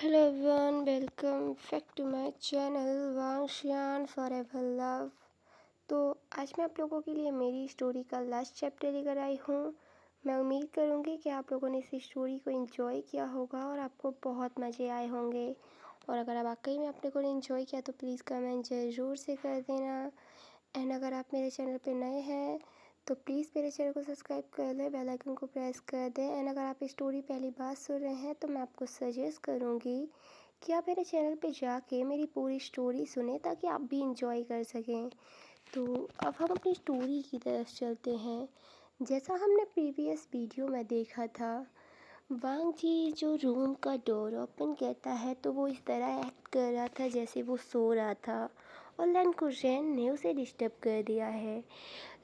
Hello everyone, welcome back to my channel Wangxian forever love. तो आज मैं आप लोगों के लिए मेरी स्टोरी का लास्ट चैप्टर लेकर आई हूँ। मैं उम्मीद करूँगी कि आप लोगों ने इस स्टोरी को एंजॉय किया होगा और आपको बहुत मज़े आए होंगे। और अगर आप वाकई में आप लोगों ने एंजॉय किया तो प्लीज़ कमेंट ज़रूर से कर देना। एंड अगर आप मेरे चैनल पे नए हैं तो प्लीज़ मेरे चैनल को सब्सक्राइब कर लें, बेल आइकन को प्रेस कर दें। एंड अगर आप स्टोरी पहली बार सुन रहे हैं तो मैं आपको सजेस्ट करूँगी कि आप मेरे चैनल पे जाके मेरी पूरी स्टोरी सुने ताकि आप भी इंजॉय कर सकें। तो अब हम अपनी स्टोरी की तरफ चलते हैं। जैसा हमने प्रीवियस वीडियो में देखा था, वांग जी जो रूम का डोर ओपन करता है तो वो इस तरह एक्ट कर रहा था जैसे वो सो रहा था और लन कुरैन ने उसे डिस्टर्ब कर दिया है।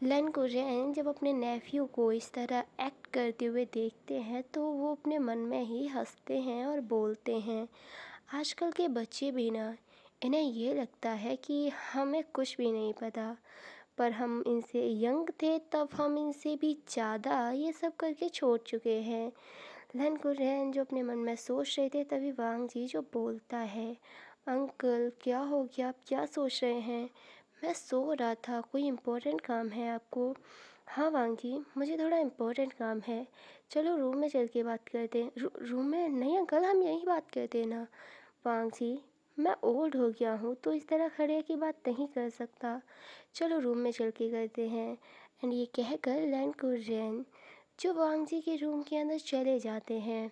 लन कुरैन जब अपने नेफ्यू को इस तरह एक्ट करते हुए देखते हैं तो वो अपने मन में ही हंसते हैं और बोलते हैं, आजकल के बच्चे भी ना, इन्हें ये लगता है कि हमें कुछ भी नहीं पता, पर हम इनसे यंग थे तब हम इनसे भी ज़्यादा ये सब करके छोड़ चुके हैं। लन कुरैन जो अपने मन में सोच रहे थे तभी वांग जी जो बोलता है, अंकल क्या हो गया, आप क्या सोच रहे हैं? मैं सो रहा था, कोई इम्पोर्टेंट काम है आपको? हाँ वांग जी, मुझे थोड़ा इम्पोर्टेंट काम है, चलो रूम में चल के बात करते हैं। रूम में नहीं अंकल, हम यहीं बात करते हैं ना। वांग जी, मैं ओल्ड हो गया हूँ तो इस तरह खड़े की बात नहीं कर सकता, चलो रूम में चल के करते हैं। एंड ये कहकर लन कुरैन जो वांग जी के रूम के अंदर चले जाते हैं।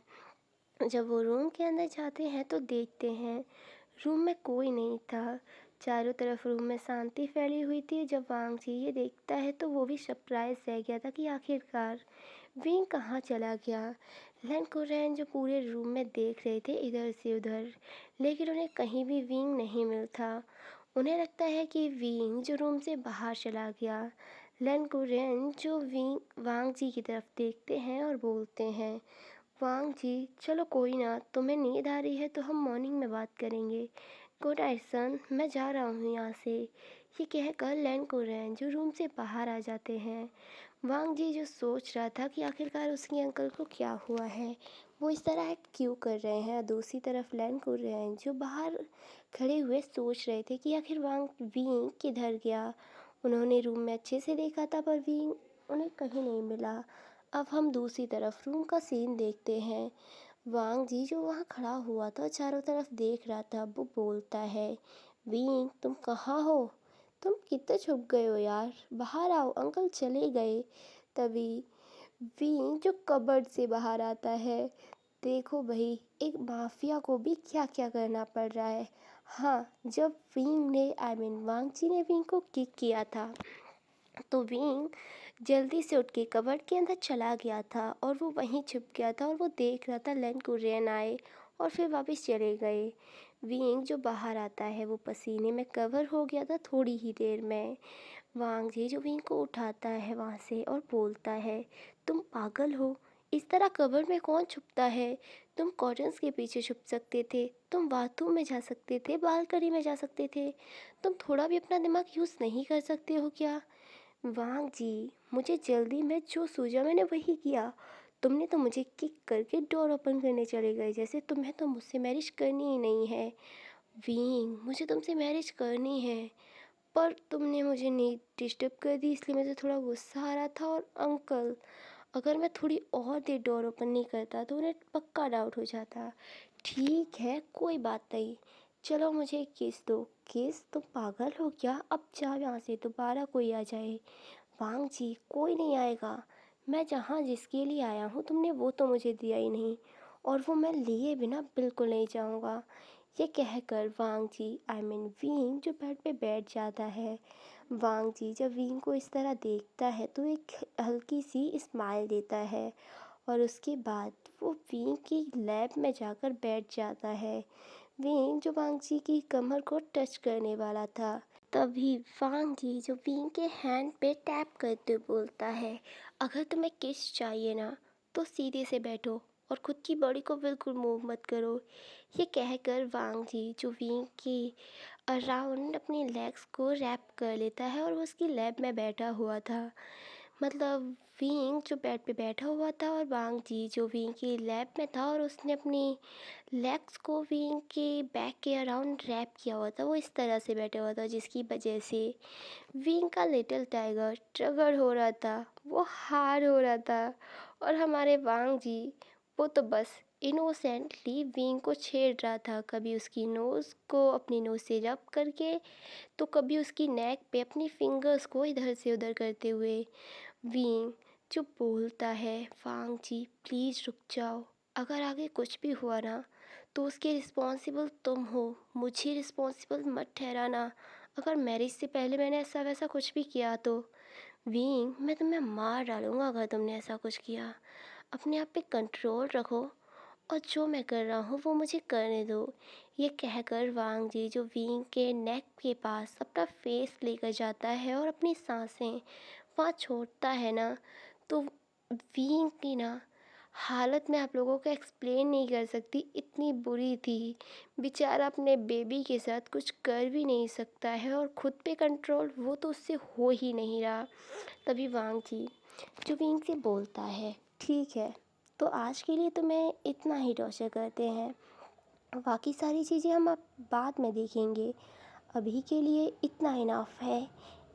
जब वो रूम के अंदर जाते हैं तो देखते हैं रूम में कोई नहीं था। चारों तरफ रूम में शांति फैली हुई थी। जब वांग जी ये देखता है तो वो भी सरप्राइज रह गया था कि आखिरकार विंग कहाँ चला गया। लन कुरैन जो पूरे रूम में देख रहे थे इधर से उधर, लेकिन उन्हें कहीं भी विंग नहीं मिलता। उन्हें लगता है कि विंग जो रूम से बाहर चला गया। लन कुरैन जो विंग वांग जी की तरफ देखते हैं और बोलते हैं, वांग जी चलो कोई ना, तुम्हें नींद आ रही है तो हम मॉर्निंग में बात करेंगे। गुड नाइट सन, मैं जा रहा हूँ यहाँ से। ये कहकर लन कुरैन जो रूम से बाहर आ जाते हैं। वांग जी जो सोच रहा था कि आखिरकार उसके अंकल को क्या हुआ है, वो इस तरह एक्ट क्यों कर रहे हैं। दूसरी तरफ लन कुरैन जो बाहर खड़े हुए सोच रहे थे कि आखिर वांग विंग किधर गया। उन्होंने रूम में अच्छे से देखा था पर विंग उन्हें कहीं नहीं मिला। अब हम दूसरी तरफ रूम का सीन देखते हैं। वांग जी जो वहाँ खड़ा हुआ था चारों तरफ देख रहा था, वो बोलता है, विंग तुम कहाँ हो? तुम कितने छुप गए हो यार, बाहर आओ, अंकल चले गए। तभी विंग जो कबर्ड से बाहर आता है। देखो भाई, एक माफिया को भी क्या क्या करना पड़ रहा है। हाँ, जब विंग ने वांग जी ने विंग को किक किया था तो विंग जल्दी से उठ के कबर्ड के अंदर चला गया था और वो वहीं छुप गया था और वो देख रहा था लन कुरैन आए और फिर वापस चले गए। विंग जो बाहर आता है वो पसीने में कवर हो गया था थोड़ी ही देर में। वांग जी जो विंग को उठाता है वहाँ से और बोलता है, तुम पागल हो, इस तरह कबर में कौन छुपता है? तुम कॉटन्स के पीछे छुप सकते थे, तुम बाथरूम में जा सकते थे, बालकनी में जा सकते थे, तुम थोड़ा भी अपना दिमाग यूज़ नहीं कर सकते हो क्या? वांग जी, मुझे जल्दी में जो सूझा मैंने वही किया। तुमने तो मुझे किक करके डोर ओपन करने चले गए जैसे तुम्हें तो मुझसे मैरिज करनी ही नहीं है। विंग, मुझे तुमसे मैरिज करनी है, पर तुमने मुझे नहीं डिस्टर्ब कर दी इसलिए मुझे थोड़ा गुस्सा आ रहा था। और अंकल, अगर मैं थोड़ी और देर डोर ओपन नहीं करता तो उन्हें पक्का डाउट हो जाता। ठीक है, कोई बात नहीं, चलो मुझे एक किस दो। किस? तुम पागल हो क्या? अब जाओ यहाँ से, दोबारा कोई आ जाए। वांग जी, कोई नहीं आएगा, मैं जहाँ जिसके लिए आया हूँ तुमने वो तो मुझे दिया ही नहीं, और वो मैं लिए बिना बिल्कुल नहीं जाऊँगा। ये कहकर वांग जी विंग जो बेड पे बैठ जाता है। वांग जी जब विंग को इस तरह देखता है तो एक हल्की सी स्माइल देता है और उसके बाद वो विंग की लैब में जाकर बैठ जाता है। विंग जो वांग जी की कमर को टच करने वाला था, तभी वांग जी जो विंग के हैंड पे टैप करते बोलता है, अगर तुम्हें किस चाहिए ना तो सीधे से बैठो और खुद की बॉडी को बिल्कुल मूव मत करो। ये कहकर वांग जी जो विंग की अराउंड अपनी लेग्स को रैप कर लेता है और वो उसकी लैब में बैठा हुआ था। मतलब विंग जो बेड पे बैठा हुआ था और वांग जी जो विंग की लैब में था और उसने अपनी लेग्स को विंग के बैक के अराउंड रैप किया हुआ था। वो इस तरह से बैठा हुआ था जिसकी वजह से विंग का लिटिल टाइगर ट्रिगर हो रहा था, वो हार हो रहा था। और हमारे वांग जी वो तो बस इनोसेंटली विंग को छेड़ रहा था, कभी उसकी नोज़ को अपनी नोज़ से रब करके, तो कभी उसकी नेक पे अपनी फिंगर्स को इधर से उधर करते हुए। विंग जो बोलता है, वांग जी प्लीज़ रुक जाओ, अगर आगे कुछ भी हुआ ना तो उसके रिस्पॉन्सिबल तुम हो, मुझे रिस्पॉन्सिबल मत ठहराना। अगर मैरिज से पहले मैंने ऐसा वैसा कुछ भी किया तो विंग मैं तुम्हें मार डालूंगा अगर तुमने ऐसा कुछ किया। अपने आप पे कंट्रोल रखो और जो मैं कर रहा हूँ वो मुझे करने दो। ये कहकर वांग जी जो विंग के नेक के पास अपना फेस लेकर जाता है और अपनी सांसें वहाँ छोड़ता है ना, तो विंग की ना हालत मैं आप लोगों को एक्सप्लेन नहीं कर सकती, इतनी बुरी थी। बेचारा अपने बेबी के साथ कुछ कर भी नहीं सकता है और ख़ुद पे कंट्रोल वो तो उससे हो ही नहीं रहा। तभी वांग जी जो विंग से बोलता है, ठीक है तो आज के लिए तो मैं इतना ही टॉर्चर करते हैं, बाकी सारी चीज़ें हम अब बाद में देखेंगे, अभी के लिए इतना इनफ है।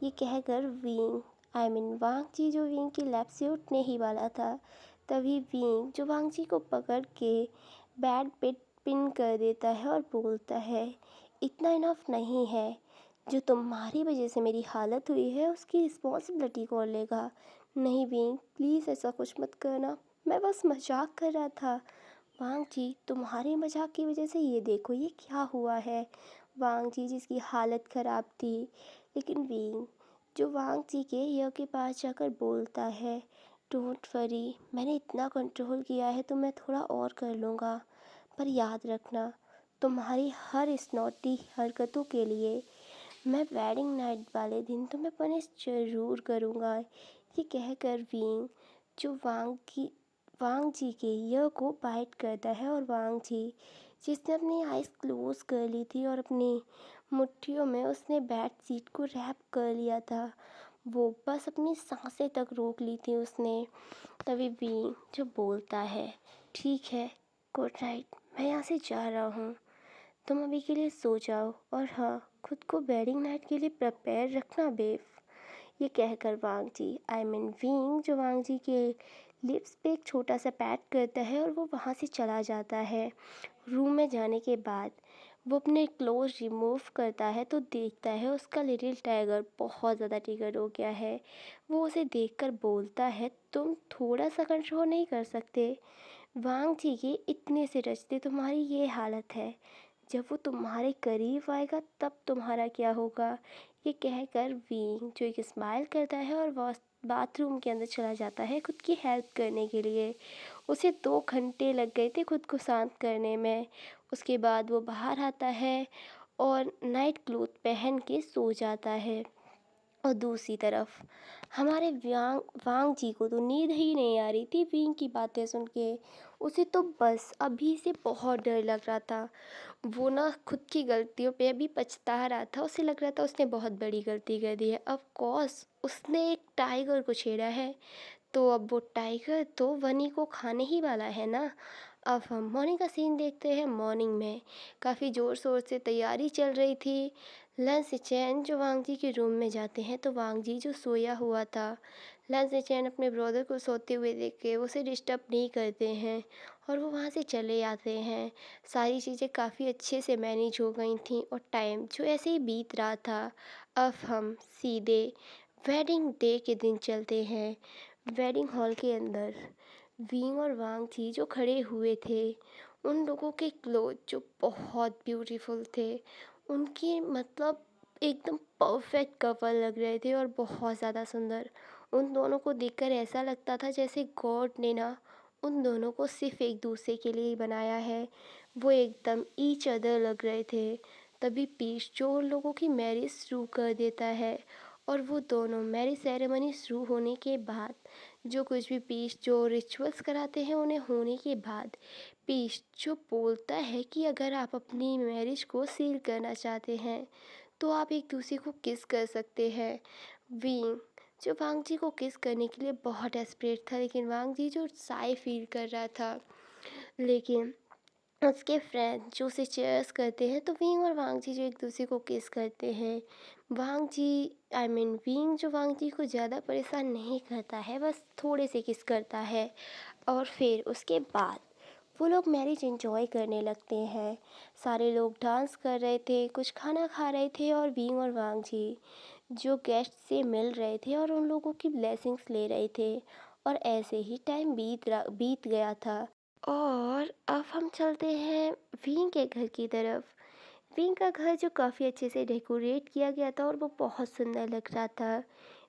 ये कहकर विंग वांग जी जो विंग की लैब से उठने ही वाला था, तभी विंग जो वांग जी को पकड़ के बेड पे पिन कर देता है और बोलता है, इतना इनफ नहीं है, जो तुम्हारी वजह से मेरी हालत हुई है उसकी रिस्पॉन्सिबिलिटी कौन लेगा। नहीं विंग प्लीज़ ऐसा कुछ मत करना, मैं बस मजाक कर रहा था। वांग जी तुम्हारे मजाक की वजह से ये देखो ये क्या हुआ है। वांग जी जिसकी हालत ख़राब थी, लेकिन विंग जो वांग जी के ईयर के पास जाकर बोलता है, डोंट वरी मैंने इतना कंट्रोल किया है तो मैं थोड़ा और कर लूँगा, पर याद रखना तुम्हारी हर इस नॉटी हरकतों के लिए मैं वेडिंग नाइट वाले दिन तुम्हें पनिश ज़रूर करूँगा। ये कहकर विंग जो वांग जी के ईयर को बाइट करता है और वांग जी जिसने अपनी आइज़ क्लोज कर ली थी और अपनी मुट्ठियों में उसने बेड सीट को रैप कर लिया था, वो बस अपनी सांसें तक रोक ली थी उसने। तभी विंग जो बोलता है, ठीक है गुड नाइट, मैं यहाँ से जा रहा हूँ, तुम अभी के लिए सो जाओ और हाँ खुद को वेडिंग नाइट के लिए प्रिपेयर रखना बेफ। ये कहकर वांग जी विंग जो वांग जी के लिप्स पे एक छोटा सा पैट करता है और वो वहाँ से चला जाता है। रूम में जाने के बाद वो अपने क्लोथ रिमूव करता है तो देखता है उसका लिटिल टाइगर बहुत ज़्यादा ट्रिगर हो गया है। वो उसे देखकर बोलता है, तुम थोड़ा सा कंट्रोल नहीं कर सकते। वांग जी के इतने से रचते तुम्हारी ये हालत है, जब वो तुम्हारे करीब आएगा तब तुम्हारा क्या होगा। ये कहकर विंग जो एक स्माइल करता है और बाथरूम के अंदर चला जाता है खुद की हेल्प करने के लिए। उसे 2 घंटे लग गए थे खुद को शांत करने में। उसके बाद वो बाहर आता है और नाइट क्लोथ पहन के सो जाता है। और दूसरी तरफ हमारे वांग जी को तो नींद ही नहीं आ रही थी विंग की बातें सुन के। उसे तो बस अभी से बहुत डर लग रहा था। वो ना खुद की गलतियों पे अभी पछता रहा था, उसे लग रहा था उसने बहुत बड़ी गलती कर दी है। ऑफ कोर्स उसने एक टाइगर को छेड़ा है, तो अब वो टाइगर तो वनी को खाने ही वाला है ना। अब हम मॉर्निंग का सीन देखते हैं। मॉर्निंग में काफ़ी ज़ोर शोर से तैयारी चल रही थी। लंच चैन जो वांग जी के रूम में जाते हैं तो वांग जी जो सोया हुआ था, लंच चैन अपने ब्रदर को सोते हुए देख के उसे डिस्टर्ब नहीं करते हैं और वो वहाँ से चले आते हैं। सारी चीज़ें काफ़ी अच्छे से मैनेज हो गई थी और टाइम जो ऐसे ही बीत रहा था। अब हम सीधे वेडिंग डे के दिन चलते हैं। वेडिंग हॉल के अंदर विंग और वांग जी जो खड़े हुए थे, उन लोगों के क्लोथ जो बहुत ब्यूटीफुल थे, उनकी मतलब एकदम परफेक्ट कपल लग रहे थे और बहुत ज़्यादा सुंदर। उन दोनों को देखकर ऐसा लगता था जैसे गॉड ने ना उन दोनों को सिर्फ एक दूसरे के लिए ही बनाया है। वो एकदम ईच अदर लग रहे थे। तभी पीस जो उन लोगों की मैरिज शुरू कर देता है और वो दोनों मैरिज सेरेमनी शुरू होने के बाद जो कुछ भी पीस जो रिचुअल्स कराते हैं उन्हें होने के बाद पीस जो बोलता है कि अगर आप अपनी मैरिज को सील करना चाहते हैं तो आप एक दूसरे को किस कर सकते हैं। विंग जो वांग जी को किस करने के लिए बहुत डेस्परेट था, लेकिन वांग जी जो साय फील कर रहा था। लेकिन उसके फ्रेंड जो उसे चेयर्स करते हैं, तो विंग और वांग जी जो एक दूसरे को किस करते हैं। वांग जी विंग जो वांग जी को ज़्यादा परेशान नहीं करता है, बस थोड़े से किस करता है। और फिर उसके बाद वो लोग मैरिज एंजॉय करने लगते हैं। सारे लोग डांस कर रहे थे, कुछ खाना खा रहे थे, और विंग और वांग जी जो गेस्ट से मिल रहे थे और उन लोगों की ब्लेसिंग्स ले रहे थे। और ऐसे ही टाइम बीत गया था। और अब हम चलते हैं विंग के घर की तरफ। विंग का घर जो काफ़ी अच्छे से डेकोरेट किया गया था और वो बहुत सुंदर लग रहा था।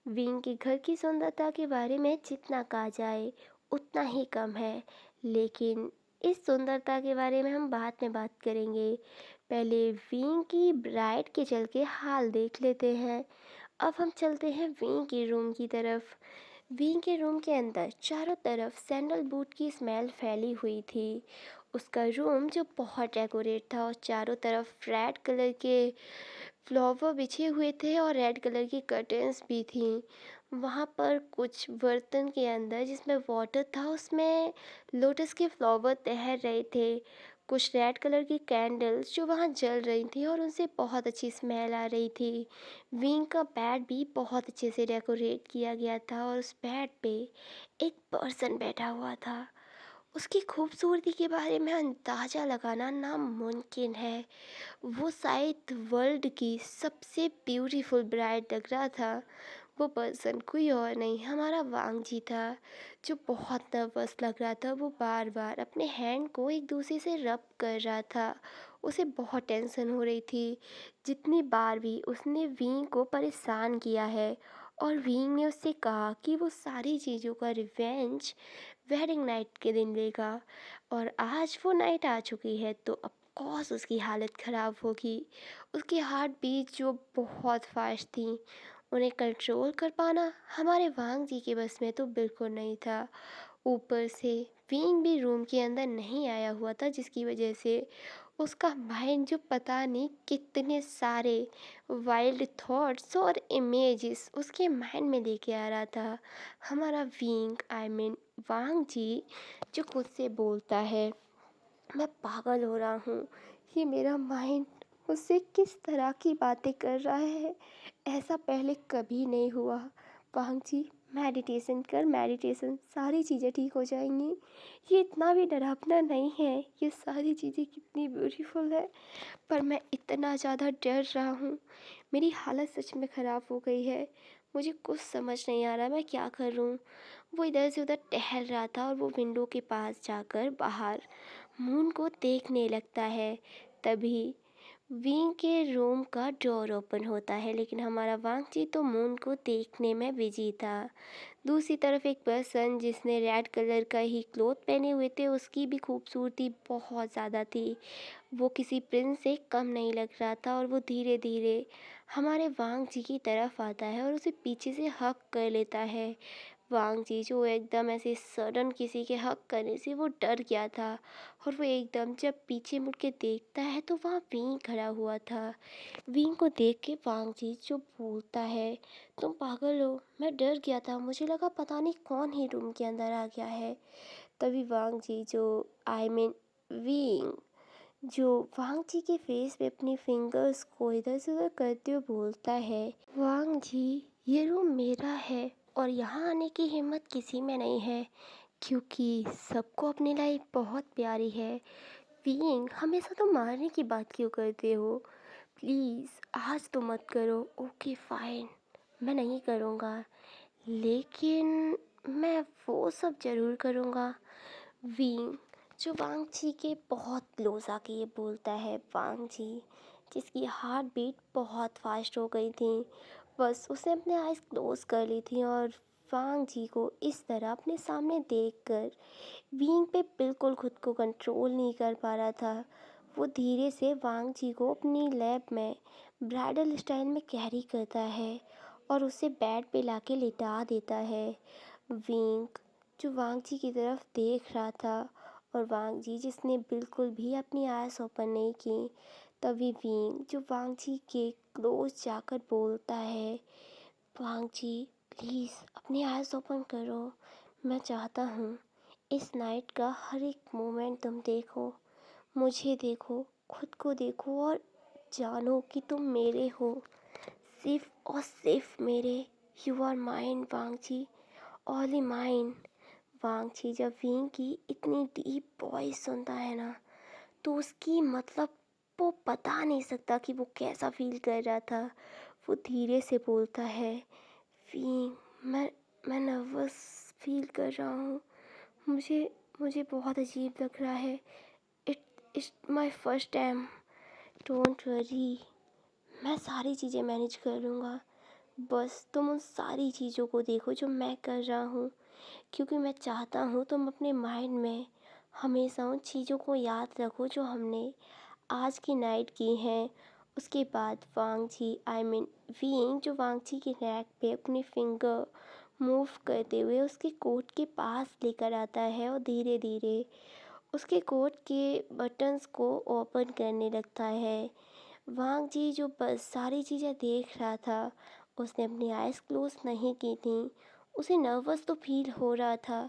विंग के घर की सुंदरता के बारे में जितना कहा जाए उतना ही कम है, लेकिन इस सुंदरता के बारे में हम बाद में बात करेंगे। पहले विंग की ब्राइड के चल के हाल देख लेते हैं। अब हम चलते हैं विंग के रूम की तरफ। विंग के रूम के अंदर चारों तरफ सैंडलवुड की स्मेल फैली हुई थी। उसका रूम जो बहुत डेकोरेट था और चारों तरफ रेड कलर के फ्लावर बिछे हुए थे और रेड कलर की कर्टन्स भी थी। वहाँ पर कुछ बर्तन के अंदर जिसमें वाटर था, उसमें लोटस के फ्लावर तैर रहे थे। कुछ रेड कलर की कैंडल्स जो वहाँ जल रही थी और उनसे बहुत अच्छी स्मेल आ रही थी। विंग का बेड भी बहुत अच्छे से डेकोरेट किया गया था और उस बेड पे एक पर्सन बैठा हुआ था। उसकी खूबसूरती के बारे में अंदाज़ा लगाना नामुमकिन है। वो शायद वर्ल्ड की सबसे ब्यूटीफुल ब्राइड लग रहा था। वो पर्सन कोई और नहीं, हमारा वांग जी था, जो बहुत नर्वस लग रहा था। वो बार बार अपने हैंड को एक दूसरे से रब कर रहा था। उसे बहुत टेंशन हो रही थी। जितनी बार भी उसने विंग को परेशान किया है, और विंग ने उससे कहा कि वो सारी चीज़ों का रिवेंज वेडिंग नाइट के दिन लेगा। और आज वो नाइट आ चुकी है, तो ऑफ कोर्स उसकी हालत ख़राब होगी। उसकी हार्ट बीट जो बहुत फास्ट थी, उन्हें कंट्रोल कर पाना हमारे वांग जी के बस में तो बिल्कुल नहीं था। ऊपर से विंग भी रूम के अंदर नहीं आया हुआ था, जिसकी वजह से उसका माइंड जो पता नहीं कितने सारे वाइल्ड थॉट्स और इमेजेस उसके माइंड में लेके आ रहा था। हमारा विंग वांग जी जो खुद से बोलता है, मैं पागल हो रहा हूँ, ये मेरा माइंड मुझसे किस तरह की बातें कर रहा है, ऐसा पहले कभी नहीं हुआ। वांग जी, मेडिटेशन कर, मेडिटेशन, सारी चीज़ें ठीक हो जाएंगी। ये इतना भी डरावना नहीं है, ये सारी चीज़ें कितनी ब्यूटीफुल है। पर मैं इतना ज़्यादा डर रहा हूँ, मेरी हालत सच में ख़राब हो गई है। मुझे कुछ समझ नहीं आ रहा मैं क्या करूँ। वो इधर से उधर टहल रहा था और वो विंडो के पास जाकर बाहर मून को देखने लगता है। तभी विंग के रूम का डोर ओपन होता है, लेकिन हमारा वांग जी तो मून को देखने में बिजी था। दूसरी तरफ एक पर्सन जिसने रेड कलर का ही क्लोथ पहने हुए थे, उसकी भी खूबसूरती बहुत ज़्यादा थी। वो किसी प्रिंस से कम नहीं लग रहा था, और वो धीरे धीरे हमारे वांग जी की तरफ आता है और उसे पीछे से हक कर लेता है। वांग जी जो एकदम ऐसे सडन किसी के हक करने से वो डर गया था, और वो एकदम जब पीछे मुड़ के देखता है तो वहाँ विंग खड़ा हुआ था। विंग को देख के वांग जी जो बोलता है, तुम पागल हो, मैं डर गया था, मुझे लगा पता नहीं कौन ही रूम के अंदर आ गया है। तभी वांग जी जो विंग जो वांग जी के फेस पे अपनी फिंगर्स को इधर से उधर करते हुए बोलता है, वांग जी, ये रूम मेरा है और यहाँ आने की हिम्मत किसी में नहीं है, क्योंकि सबको अपनी लाइफ बहुत प्यारी है। विंग, हमेशा तो मारने की बात क्यों करते हो? प्लीज़ आज तो मत करो। ओके फाइन, मैं नहीं करूँगा, लेकिन मैं वो सब ज़रूर करूँगा। विंग जो वांग जी के बहुत क्लोज आके ये बोलता है, वांग जी जिसकी हार्ट बीट बहुत फास्ट हो गई थी, बस उसने अपने आइज़ क्लोज कर ली थी, और वांग जी को इस तरह अपने सामने देखकर विंग पे बिल्कुल खुद को कंट्रोल नहीं कर पा रहा था। वो धीरे से वांग जी को अपनी लैब में ब्राइडल स्टाइल में कैरी करता है और उसे बेड पे लाके लिटा देता है। विंग जो वांग जी की तरफ देख रहा था, और वांग जी जिसने बिल्कुल भी अपनी आइज़ ओपन नहीं की। तभी विंग जो वांग जी के क्लोज जाकर बोलता है, वांग जी, प्लीज़ अपनी आइज़ ओपन करो। मैं चाहता हूँ इस नाइट का हर एक मोमेंट तुम देखो, मुझे देखो, खुद को देखो और जानो कि तुम मेरे हो, सिर्फ और सिर्फ मेरे। You are mine Wangji, only mine. Wangji जब विंग की इतनी डीप वॉइस सुनता है ना, तो उसकी मतलब वो बता नहीं सकता कि वो कैसा फील कर रहा था। वो धीरे से बोलता है, विंग, मैं नर्वस फील कर रहा हूँ। मुझे मुझे बहुत अजीब लग रहा है। It it's my first time. Don't worry, मैं सारी चीज़ें मैनेज कर लूँगा। बस तुम उन सारी चीज़ों को देखो जो मैं कर रहा हूँ, क्योंकि मैं चाहता हूँ तुम अपने माइंड में हमेशा उन चीज़ों को याद रखो जो हमने आज की नाइट की हैं। उसके बाद वांगची वीइंग जो वांगची के नेक पे अपनी फिंगर मूव करते हुए उसके कोट के पास लेकर आता है और धीरे धीरे उसके कोट के बटन्स को ओपन करने लगता है। वांगजी जो बस सारी चीज़ें देख रहा था, उसने अपनी आइज़ क्लोज नहीं की थी। उसे नर्वस तो फील हो रहा था,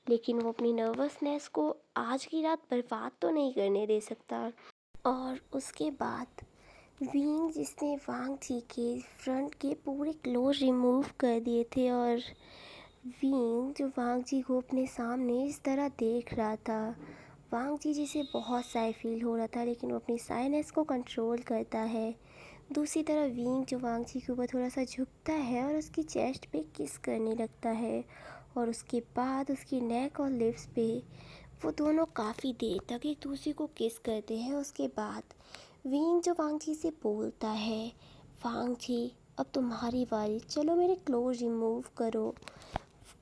लेकिन वो अपनी नर्वसनेस को आज की रात बर्बाद तो नहीं करने दे सकता। और उसके बाद विंग जिसने वांग जी के फ्रंट के पूरे क्लोज रिमूव कर दिए थे, और विंग जो वांग जी को अपने सामने इस तरह देख रहा था। वांग जी जिसे बहुत साय फील हो रहा था, लेकिन वो अपनी साइनेस को कंट्रोल करता है। दूसरी तरफ विंग जो वांग जी के ऊपर थोड़ा सा झुकता है और उसकी चेस्ट पे किस करने लगता है, और उसके बाद उसकी नेक और लिप्स पे वो दोनों काफ़ी देर तक एक दूसरे को किस करते हैं। उसके बाद विंग जो वांग जी से बोलता है, वांग जी अब तुम्हारी बारी, चलो मेरे क्लोज रिमूव करो।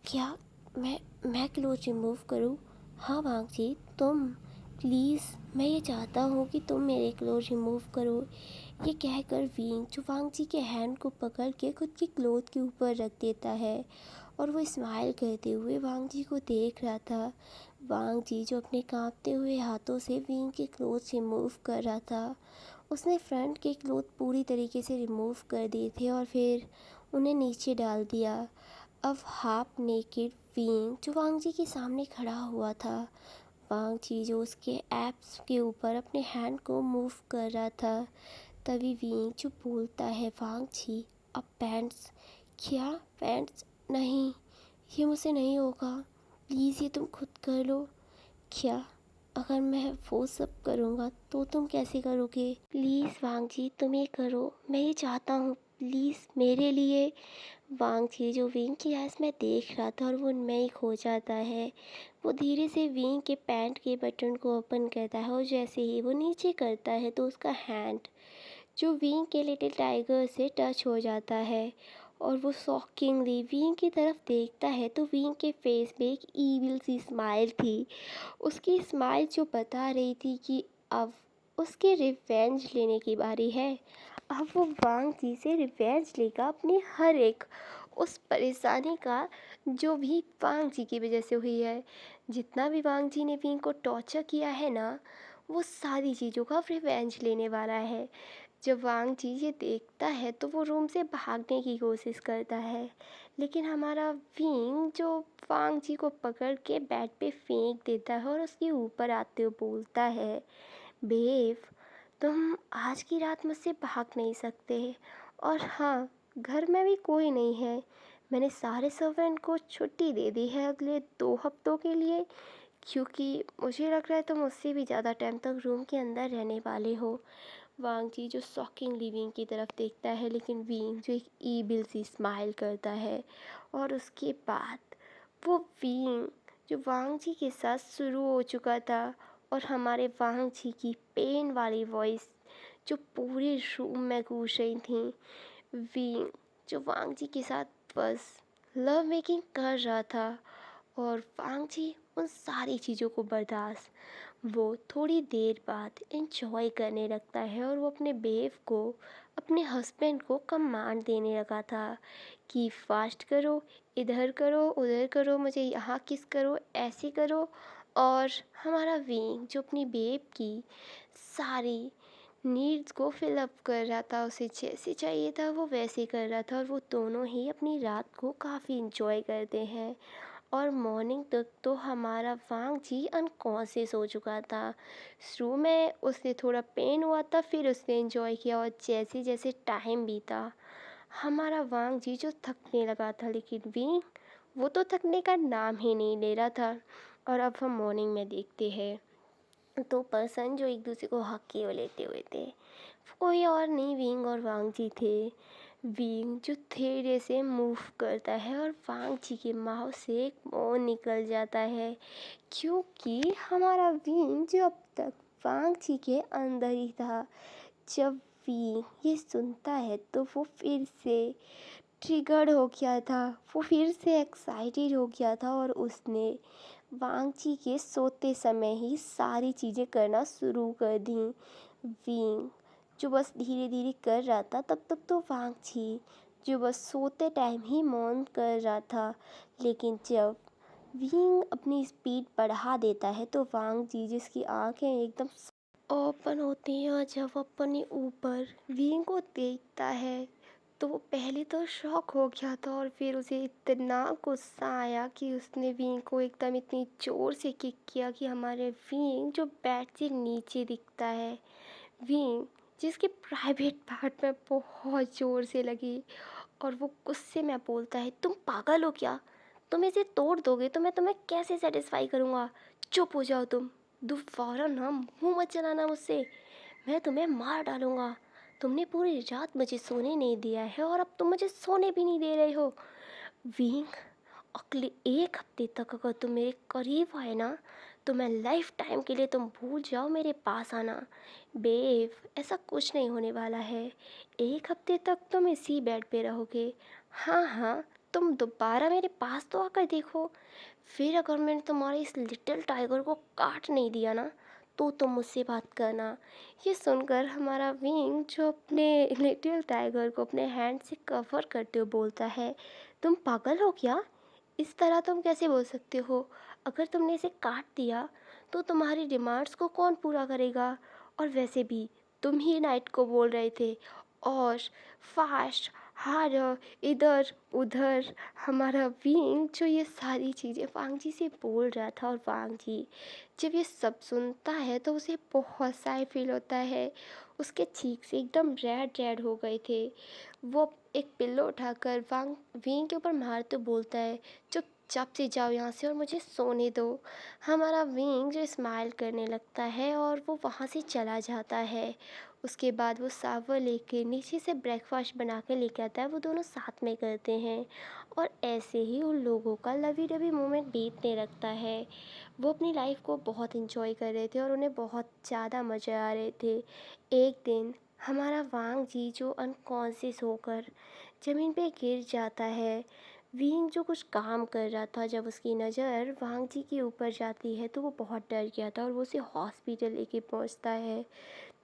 क्या मैं क्लोज रिमूव करूँ? हाँ वांग जी, तुम प्लीज़, मैं ये चाहता हूँ कि तुम मेरे क्लोथ रिमूव करो। ये कहकर विंग जो वांग जी के हैंड को पकड़ के खुद के क्लोथ के ऊपर रख देता है, और वो स्माइल करते हुए वांग जी को देख रहा था। वांग जी जो अपने कांपते हुए हाथों से विंग के क्लोथ रिमूव कर रहा था, उसने फ्रंट के क्लोथ पूरी तरीके से रिमूव कर दिए थे और फिर उन्हें नीचे डाल दिया। अब हाफ नेकेड विंग जो वांग जी के सामने खड़ा हुआ था, वांग जी जो उसके एप्स के ऊपर अपने हैंड को मूव कर रहा था, तभी विंग जो बोलता है, वांग जी अब पैंट्स। क्या पैंट्स? नहीं, ये मुझसे नहीं होगा, प्लीज़ ये तुम खुद कर लो। क्या? अगर मैं वो सब करूँगा तो तुम कैसे करोगे? प्लीज़ वांग जी तुम ये करो, मैं ये चाहता हूँ, प्लीज़ मेरे लिए। वांग जी जो विंग की आइज़ में देख रहा था और वो उनमें ही खो जाता है। वो धीरे से विंग के पैंट के बटन को ओपन करता है, और जैसे ही वो नीचे करता है तो उसका हैंड जो विंग के लिटिल टाइगर से टच हो जाता है, और वो शॉकिंगली विंग की तरफ देखता है तो विंग के फेस पे एक ईविल सी स्माइल थी। उसकी स्माइल जो बता रही थी कि अब उसके रिवेंज लेने की बारी है। अब वो वांग जी से रिवेंज लेगा अपनी हर एक उस परेशानी का जो भी वांग जी की वजह से हुई है। जितना भी वांग जी ने विंग को टॉर्चर किया है ना, वो सारी चीज़ों का रिवेंज लेने वाला है। जब वांग जी ये देखता है तो वो रूम से भागने की कोशिश करता है, लेकिन हमारा विंग जो वांग जी को पकड़ के बेड पे फेंक देता है और उसके ऊपर आते हुए बोलता है, बेव, तुम आज की रात मुझसे भाग नहीं सकते। और हाँ, घर में भी कोई नहीं है। मैंने सारे सर्वेंट को छुट्टी दे दी है अगले 2 हफ्तों के लिए, क्योंकि मुझे लग रहा है तुम मुझसे भी ज़्यादा टाइम तक रूम के अंदर रहने वाले हो। वांग जी जो शॉकिंगली विंग की तरफ देखता है, लेकिन विंग जो एक ईविल सी स्माइल करता है, और उसके बाद वो विंग जो वांग जी के साथ शुरू हो चुका था, और हमारे वांग जी की पेन वाली वॉइस जो पूरे रूम में गूंज रही थी। विंग जो वांग जी के साथ बस लव मेकिंग कर रहा था, और वांग जी उन सारी चीज़ों को बर्दाश्त वो थोड़ी देर बाद इंजॉय करने लगता है, और वो अपने बेव को, अपने हस्बैंड को कमांड देने लगा था कि फास्ट करो, इधर करो, उधर करो, मुझे यहाँ किस करो, ऐसे करो। और हमारा विंग जो अपनी बेब की सारी नीड्स को फिलअप कर रहा था, उसे जैसे चाहिए था वो वैसे कर रहा था, और वो दोनों ही अपनी रात को काफ़ी इंजॉय करते हैं। और मॉर्निंग तक तो हमारा वांग जी अनकॉन्शियस हो चुका था। शुरू में उसे थोड़ा पेन हुआ था, फिर उसने एंजॉय किया, और जैसे जैसे टाइम बीता हमारा वांग जी जो थकने लगा था, लेकिन वी वो तो थकने का नाम ही नहीं ले रहा था। और अब हम मॉर्निंग में देखते हैं दो पर्सन जो एक दूसरे को हक किए लेते हुए थे, वो कोई और नहीं विंग और वांग जी थे। विंग जो धीरे से मूव करता है और वांग जी के माउथ से एक मौन निकल जाता है, क्योंकि हमारा विंग जो अब तक वांग जी के अंदर ही था, जब विंग ये सुनता है तो वो फिर से ट्रिगर्ड हो गया था, वो फिर से एक्साइटेड हो गया था, और उसने वांगची के सोते समय ही सारी चीज़ें करना शुरू कर दी। विंग जो बस धीरे धीरे कर रहा था, तब तक तो वांगची जो बस सोते टाइम ही मौन कर रहा था, लेकिन जब विंग अपनी स्पीड बढ़ा देता है तो वांगजी जिसकी आंखें एकदम ओपन होती हैं, और जब वो अपने ऊपर विंग को देखता है तो वो पहले तो शॉक हो गया था, और फिर उसे इतना गुस्सा आया कि उसने विंग को एकदम इतनी ज़ोर से किक किया कि हमारे विंग जो बेड से नीचे दिखता है, विंग जिसके प्राइवेट पार्ट में बहुत ज़ोर से लगी, और वो गुस्से में बोलता है, तुम पागल हो क्या? तुम इसे तोड़ दोगे तो मैं तुम्हें कैसे सेटिस्फाई करूँगा? चुप हो जाओ तुम। दोबारा ना मुँह मत चलाना मुझसे, मैं तुम्हें मार डालूँगा। तुमने पूरी रात मुझे सोने नहीं दिया है, और अब तुम मुझे सोने भी नहीं दे रहे हो। विंग, अगले 1 हफ्ते तक अगर तुम मेरे करीब आए ना, तो मैं लाइफ टाइम के लिए तुम भूल जाओ मेरे पास आना। बेव, ऐसा कुछ नहीं होने वाला है। 1 हफ्ते तक तुम इसी बेड पे रहोगे। हाँ हाँ, तुम दोबारा मेरे पास तो आकर देखो। फिर अगर मैंने तुम्हारे इस लिटिल टाइगर को काट नहीं दिया ना, तो तुम मुझसे बात करना। ये सुनकर हमारा विंग जो अपने लिटिल टाइगर को अपने हैंड से कवर करते हुए बोलता है, तुम पागल हो क्या? इस तरह तुम कैसे बोल सकते हो? अगर तुमने इसे काट दिया तो तुम्हारी डिमांड्स को कौन पूरा करेगा? और वैसे भी तुम ही नाइट को बोल रहे थे, और फास्ट हार्डर इधर उधर। हमारा विंग जो ये सारी चीज़ें वांग जी से बोल रहा था, और वांग जी जब ये सब सुनता है तो उसे बहुत साई फील होता है। उसके चीक से एकदम रेड रेड हो गए थे। वो एक पिल्लो उठाकर वांग विंग के ऊपर मारते बोलता है, चुपचाप से जाओ यहाँ से और मुझे सोने दो। हमारा विंग जो स्माइल करने लगता है और वो वहाँ से चला जाता है। उसके बाद वो सावर लेके नीचे से ब्रेकफास्ट बना के लेके आता है, वो दोनों साथ में करते हैं, और ऐसे ही उन लोगों का लवी डवी मोमेंट बीतने लगता है। वो अपनी लाइफ को बहुत इंजॉय कर रहे थे और उन्हें बहुत ज़्यादा मज़े आ रहे थे। एक दिन हमारा वांग जी जो अनकॉन्शियस होकर ज़मीन पे गिर जाता है। विंग जो कुछ काम कर रहा था, जब उसकी नज़र वांग जी के ऊपर जाती है तो वो बहुत डर गया था, और वो उसे हॉस्पिटल लेके पहुंचता है।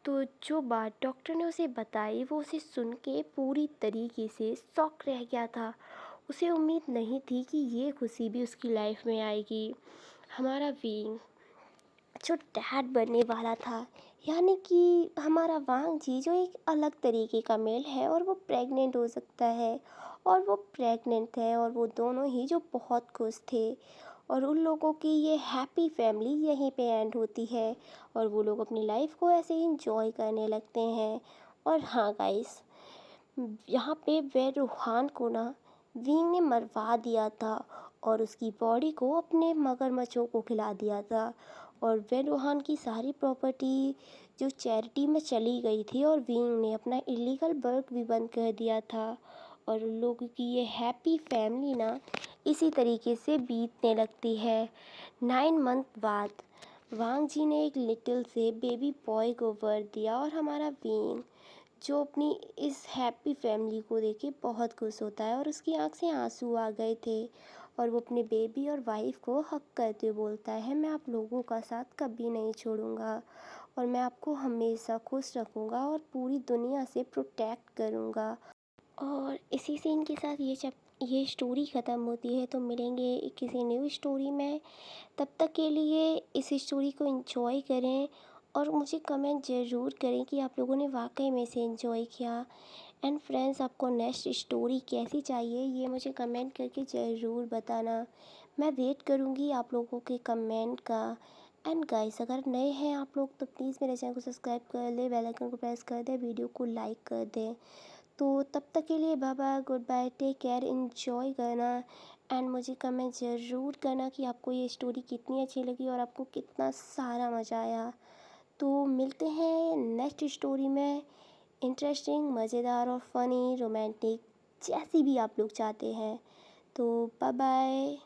तो जो बात डॉक्टर ने उसे बताई वो उसे सुन के पूरी तरीके से शॉक रह गया था। उसे उम्मीद नहीं थी कि ये खुशी भी उसकी लाइफ में आएगी। हमारा विंग जो डैड बनने वाला था, यानी कि हमारा वांग जी जो एक अलग तरीके का मेल है, और वो प्रेग्नेंट हो सकता है, और वो प्रेग्नेंट है, और वो दोनों ही जो बहुत खुश थे। और उन लोगों की ये हैप्पी फैमिली यहीं पे एंड होती है, और वो लोग अपनी लाइफ को ऐसे ही इंजॉय करने लगते हैं। और हाँ गाइस, यहाँ पे वे रूहान को ना विंग ने मरवा दिया था, और उसकी बॉडी को अपने मगरमच्छों को खिला दिया था, और वे रूहान की सारी प्रॉपर्टी जो चैरिटी में चली गई थी, और विंग ने अपना इलीगल वर्क भी बंद कर दिया था। और उन लोगों की ये हैप्पी फैमिली ना इसी तरीके से बीतने लगती है। 9 मंथ बाद वांग जी ने एक लिटिल से बेबी बॉय को बर्थ दिया, और हमारा विंग जो अपनी इस हैप्पी फैमिली को देख के बहुत खुश होता है, और उसकी आंख से आंसू आ गए थे, और वो अपने बेबी और वाइफ को हक करते हुए बोलता है, मैं आप लोगों का साथ कभी नहीं छोड़ूंगा, और मैं आपको हमेशा खुश रखूंगा और पूरी दुनिया से प्रोटेक्ट करूंगा। और इसी सीन के साथ ये स्टोरी ख़त्म होती है। तो मिलेंगे किसी न्यू स्टोरी में, तब तक के लिए इस स्टोरी को एंजॉय करें, और मुझे कमेंट ज़रूर करें कि आप लोगों ने वाकई में इसे एंजॉय किया। एंड फ्रेंड्स, आपको नेक्स्ट स्टोरी कैसी चाहिए ये मुझे कमेंट करके ज़रूर बताना। मैं वेट करूँगी आप लोगों के कमेंट का। एंड गाइस, अगर नए हैं आप लोग तो प्लीज़ मेरे चैनल को सब्सक्राइब कर लें, बेल आइकन को प्रेस कर दें, वीडियो को लाइक कर दें। तो तब तक के लिए bye bye, goodbye, take care, enjoy करना। एंड मुझे कमेंट ज़रूर करना कि आपको ये स्टोरी कितनी अच्छी लगी और आपको कितना सारा मज़ा आया। तो मिलते हैं नेक्स्ट स्टोरी में, इंटरेस्टिंग, मज़ेदार और फ़नी, रोमांटिक, जैसी भी आप लोग चाहते हैं। तो बाय बाय।